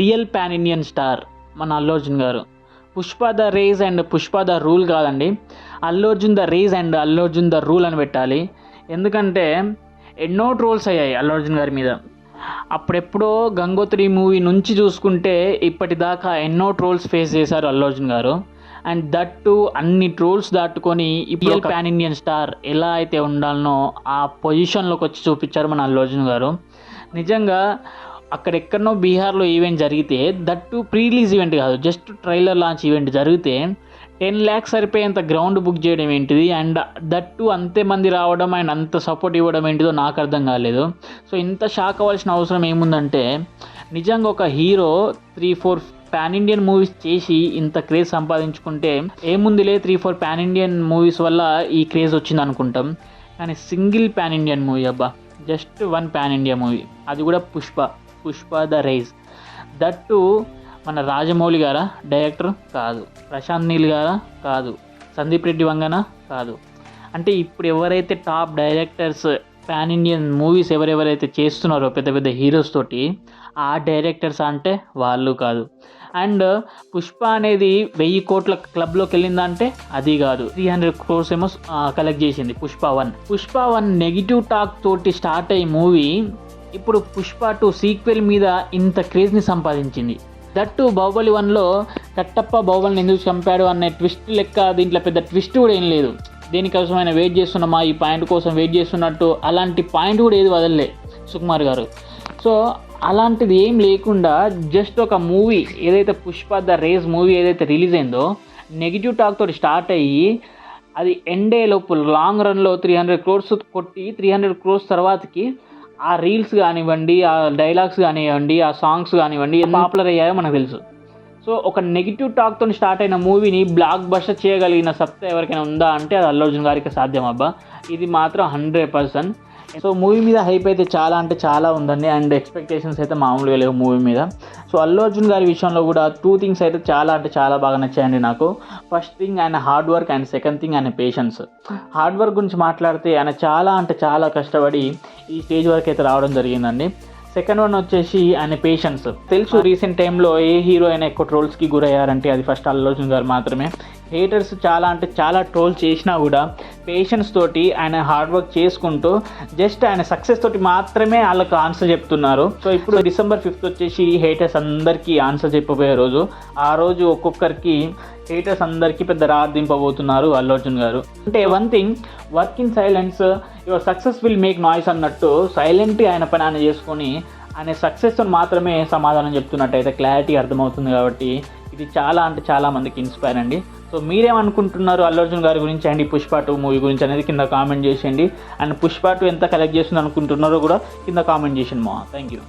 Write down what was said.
Real pan Indian star మన అల్లు అర్జున్ గారు. Pushpa the rage and Pushpa the rule కాదండి, Allu Arjun the rage and Allu Arjun the rule అని పెట్టాలి. ఎందుకంటే ఎన్నో ట్రోల్స్ అయ్యాయి అల్లు అర్జున్ గారి మీద. అప్పుడెప్పుడో గంగోత్రి మూవీ నుంచి చూసుకుంటే ఇప్పటిదాకా ఎన్నో ట్రోల్స్ ఫేస్ చేశారు అల్లు అర్జున్ గారు. అండ్ దట్ టు అన్ని ట్రోల్స్ దాటుకొని ఇప్పుడు పాన్ ఇండియన్ స్టార్ ఎలా అయితే ఉండాలనో ఆ పొజిషన్లోకి వచ్చి చూపించారు మన అల్లు అర్జున్ గారు. నిజంగా అక్కడెక్కడనో బీహార్లో ఈవెంట్ జరిగితే, that to pre release event కాదు, జస్ట్ ట్రైలర్ లాంచ్ ఈవెంట్ జరిగితే 10 lakhs సరిపోయేంత గ్రౌండ్ బుక్ చేయడం ఏంటిది, అండ్ దట్ టు అంతే మంది రావడం అండ్ అంత సపోర్ట్ ఇవ్వడం ఏంటిదో నాకు అర్థం కాలేదు. సో ఇంత షాక్ అవ్వాల్సిన అవసరం ఏముందంటే, నిజంగా ఒక హీరో 3-4 పాన్ ఇండియన్ మూవీస్ చేసి ఇంత క్రేజ్ సంపాదించుకుంటే ఏముందిలే, 3-4 పాన్ ఇండియన్ మూవీస్ వల్ల ఈ క్రేజ్ వచ్చింది అనుకుంటాం. కానీ సింగిల్ పాన్ ఇండియన్ మూవీ అబ్బా, జస్ట్ 1 పాన్ ఇండియా మూవీ, అది కూడా పుష్ప ద రైజ్. దట్టు మన రాజమౌళి గారా డైరెక్టర్ కాదు, ప్రశాంత్ నీల్ గారా కాదు, సందీప్ రెడ్డి వంగన కాదు. అంటే ఇప్పుడు ఎవరైతే top directors pan Indian movies ఎవరెవరైతే చేస్తున్నారో పెద్ద పెద్ద హీరోస్ తోటి, ఆ డైరెక్టర్స్ అంటే వాళ్ళు కాదు. అండ్ పుష్ప అనేది 1000 కోట్ల క్లబ్లోకి వెళ్ళిందంటే అది కాదు, 300 crores ఏమో కలెక్ట్ చేసింది పుష్ప 1 నెగిటివ్ టాక్ తోటి స్టార్ట్ అయ్యి మూవీ ఇప్పుడు పుష్ప 2 సీక్వెల్ మీద ఇంత క్రేజ్ని సంపాదించింది. దట్టు బాహుబలి 1లో కట్టప్ప బాహుబలిని ఎందుకు చంపాడు అనే ట్విస్ట్ లెక్క దీంట్లో పెద్ద ట్విస్ట్ కూడా ఏం లేదు. దేనికోసమైనా వెయిట్ చేస్తున్నామా, ఈ పాయింట్ కోసం వెయిట్ చేస్తున్నట్టు అలాంటి పాయింట్ కూడా ఏది వదలలే సుకుమార్ గారు. సో అలాంటిది ఏం లేకుండా జస్ట్ ఒక మూవీ ఏదైతే పుష్ప ద రేజ్ మూవీ ఏదైతే రిలీజ్ అయిందో నెగిటివ్ టాక్ తోటి స్టార్ట్ అయ్యి అది ఎండే లోపు లాంగ్ రన్లో 300 crores కొట్టి 300 crores తర్వాతకి ఆ రీల్స్ కానివ్వండి, ఆ డైలాగ్స్ కానివ్వండి, ఆ సాంగ్స్ కానివ్వండి పాపులర్ అయ్యాయో మనకు తెలుసు. సో ఒక నెగిటివ్ టాక్తో స్టార్ట్ అయిన మూవీని బ్లాక్ బస్టర్ చేయగలిగిన సత్తా ఎవరికైనా ఉందా అంటే అది అల్లు అర్జున్ గారికి సాధ్యం అబ్బా, ఇది మాత్రం 100%. సో మూవీ మీద హైప్ అయితే చాలా అంటే చాలా ఉందండి, అండ్ ఎక్స్పెక్టేషన్స్ అయితే మామూలుగా లేవు మూవీ మీద. సో అల్లు అర్జున్ గారి విషయంలో కూడా 2 things అయితే చాలా అంటే చాలా బాగా నచ్చాయండి నాకు. ఫస్ట్ థింగ్ ఆయన hard work, and second thing ఆయన పేషెన్స్. హార్డ్ వర్క్ గురించి మాట్లాడితే ఆయన చాలా అంటే చాలా కష్టపడి ఈ స్టేజ్ వరకు అయితే రావడం జరిగిందండి. సెకండ్ వన్ వచ్చేసి ఆయన పేషెన్స్. తెలుసు రీసెంట్ టైంలో ఏ హీరో అయినా ఎక్కువ ట్రోల్స్కి గురయ్యారంటే అది ఫస్ట్ అల్లు అర్జున్ గారు మాత్రమే. హేటర్స్ చాలా అంటే చాలా ట్రోల్ చేసినా కూడా పేషెన్స్ తోటి ఆయన హార్డ్ వర్క్ చేసుకుంటూ జస్ట్ ఆయన సక్సెస్ తోటి మాత్రమే వాళ్ళకి ఆన్సర్ చెప్తున్నారు. సో ఇప్పుడు December 5th వచ్చేసి హేటర్స్ అందరికీ ఆన్సర్ చెప్పబోయే రోజు. ఆ రోజు ఒక్కొక్కరికి హేటర్స్ అందరికీ పెద్ద రాదింపబోతున్నారు అల్లు అర్జున్ గారు. అంటే one thing, work in silence, your success will make noise అన్నట్టు సైలెంట్గా ఆయన పని ఆయన చేసుకొని ఆయన సక్సెస్తో మాత్రమే సమాధానం చెప్తున్నట్టు అయితే క్లారిటీ అర్థమవుతుంది. కాబట్టి ఇది చాలా అంటే చాలా మందికి ఇన్స్పైర్ అండి. సో మీరేమనుకుంటున్నారు అల్లు అర్జున్ గారి గురించి అండ్ ఈ పుష్ప 2 మూవీ గురించి అనేది కింద కామెంట్ చేసేయండి. అండ్ పుష్ప 2 ఎంత కలెక్ట్ చేస్తుంది అనుకుంటున్నారో కూడా కింద కామెంట్ చేయండి మా. Thank you.